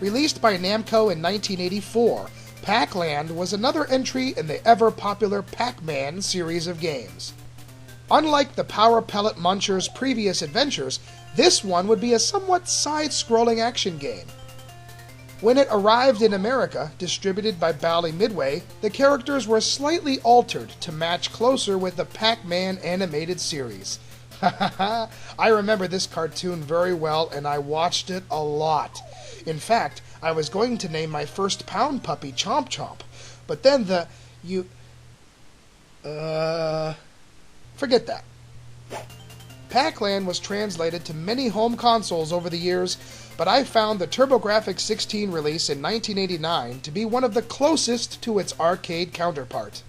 Released by Namco in 1984, Pac-Land was another entry in the ever-popular Pac-Man series of games. Unlike the Power Pellet Muncher's previous adventures, this one would be a somewhat side-scrolling action game. When it arrived in America, distributed by Bally Midway, the characters were slightly altered to match closer with the Pac-Man animated series. I remember this cartoon very well, and I watched it a lot. In fact, I was going to name my first pound puppy Chomp Chomp, but then forget that. Pac-Land was translated to many home consoles over the years, but I found the TurboGrafx-16 release in 1989 to be one of the closest to its arcade counterpart.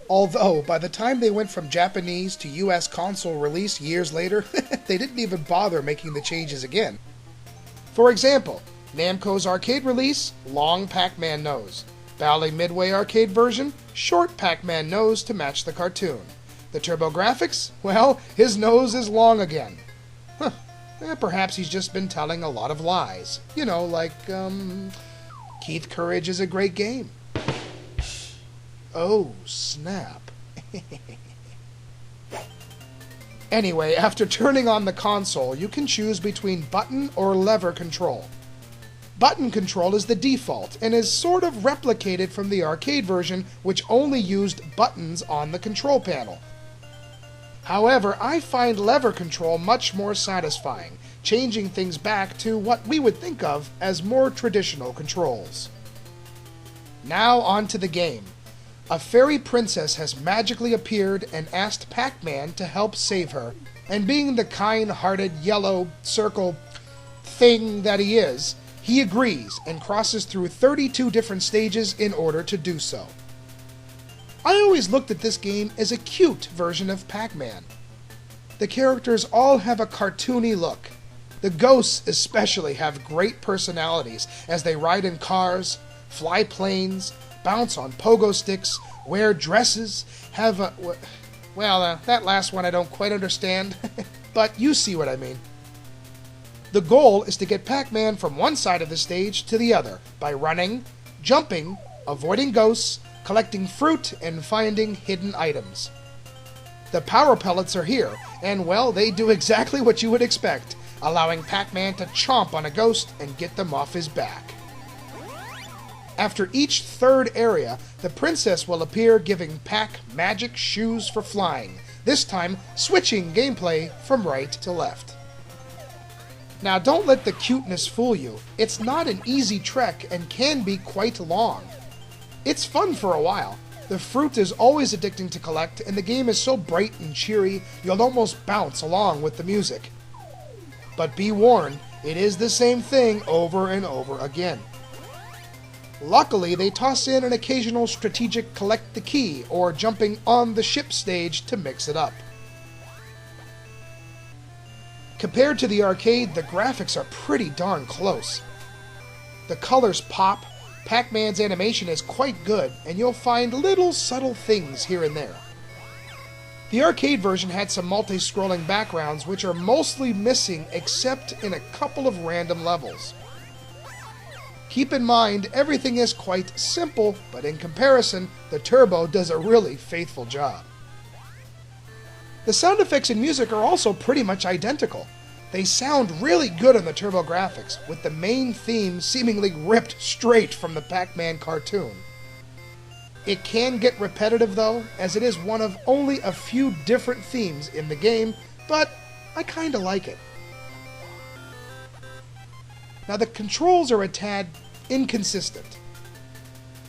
Although, by the time they went from Japanese to US console release years later, they didn't even bother making the changes again. For example, Namco's arcade release, long Pac-Man nose. Bally Midway arcade version, short Pac-Man nose to match the cartoon. The TurboGrafx, well, his nose is long again. Perhaps he's just been telling a lot of lies. You know, like, Keith Courage is a great game. Oh, snap. Anyway, after turning on the console, you can choose between button or lever control. Button control is the default and is sort of replicated from the arcade version, which only used buttons on the control panel. However, I find lever control much more satisfying, changing things back to what we would think of as more traditional controls. Now on to the game. A fairy princess has magically appeared and asked Pac-Man to help save her, and being the kind-hearted yellow circle thing that he is, he agrees and crosses through 32 different stages in order to do so. I always looked at this game as a cute version of Pac-Man. The characters all have a cartoony look. The ghosts especially have great personalities as they ride in cars, fly planes, bounce on pogo sticks, wear dresses, have a... well, that last one I don't quite understand, but you see what I mean. The goal is to get Pac-Man from one side of the stage to the other by running, jumping, avoiding ghosts, collecting fruit, and finding hidden items. The power pellets are here, and well, they do exactly what you would expect, allowing Pac-Man to chomp on a ghost and get them off his back. After each third area, the princess will appear giving Pac magic shoes for flying, this time switching gameplay from right to left. Now don't let the cuteness fool you, it's not an easy trek and can be quite long. It's fun for a while. The fruit is always addicting to collect, and the game is so bright and cheery you'll almost bounce along with the music. But be warned, it is the same thing over and over again. Luckily, they toss in an occasional strategic collect the key or jumping on the ship stage to mix it up. Compared to the arcade, the graphics are pretty darn close. The colors pop, Pac-Man's animation is quite good, and you'll find little subtle things here and there. The arcade version had some multi-scrolling backgrounds which are mostly missing except in a couple of random levels. Keep in mind, everything is quite simple, but in comparison, the Turbo does a really faithful job. The sound effects and music are also pretty much identical. They sound really good on the TurboGrafx, with the main theme seemingly ripped straight from the Pac-Man cartoon. It can get repetitive though, as it is one of only a few different themes in the game, but I kinda like it. Now the controls are a tad inconsistent.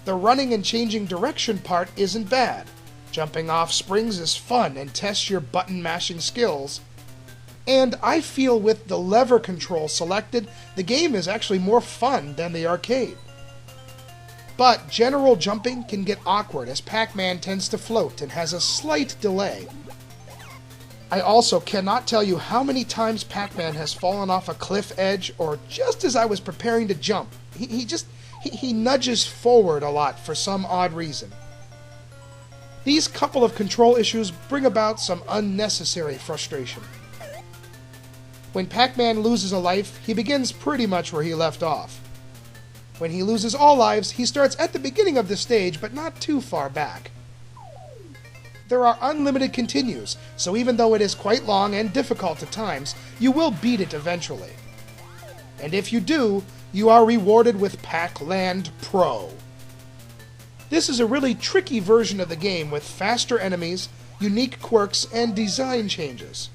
The running and changing direction part isn't bad. Jumping off springs is fun and tests your button mashing skills. And I feel with the lever control selected, the game is actually more fun than the arcade. But general jumping can get awkward as Pac-Man tends to float and has a slight delay. I also cannot tell you how many times Pac-Man has fallen off a cliff edge or just as I was preparing to jump. He nudges forward a lot for some odd reason. These couple of control issues bring about some unnecessary frustration. When Pac-Man loses a life, he begins pretty much where he left off. When he loses all lives, he starts at the beginning of the stage, but not too far back. There are unlimited continues, so even though it is quite long and difficult at times, you will beat it eventually. And if you do, you are rewarded with Pac-Land Pro. This is a really tricky version of the game with faster enemies, unique quirks, and design changes.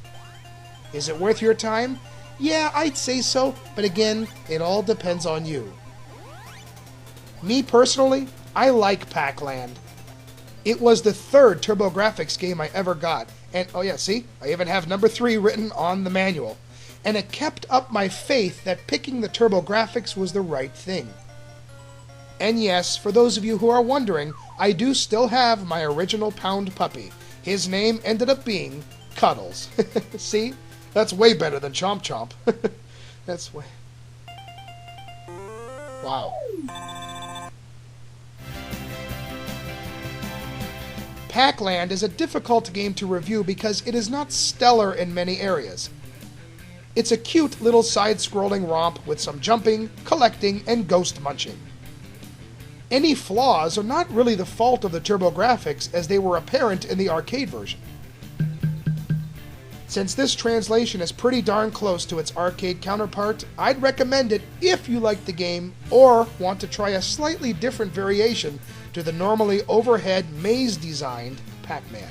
Is it worth your time? Yeah, I'd say so, but again, it all depends on you. Me personally, I like Pac-Land. It was the third TurboGrafx game I ever got, and oh yeah, see? I even have number 3 written on the manual. And it kept up my faith that picking the TurboGrafx was the right thing. And yes, for those of you who are wondering, I do still have my original pound puppy. His name ended up being Cuddles. See? That's way better than Chomp Chomp. That's way... Wow. Pac-Land is a difficult game to review because it is not stellar in many areas. It's a cute little side-scrolling romp with some jumping, collecting, and ghost munching. Any flaws are not really the fault of the TurboGrafx, as they were apparent in the arcade version. Since this translation is pretty darn close to its arcade counterpart, I'd recommend it if you like the game or want to try a slightly different variation to the normally overhead maze-designed Pac-Man.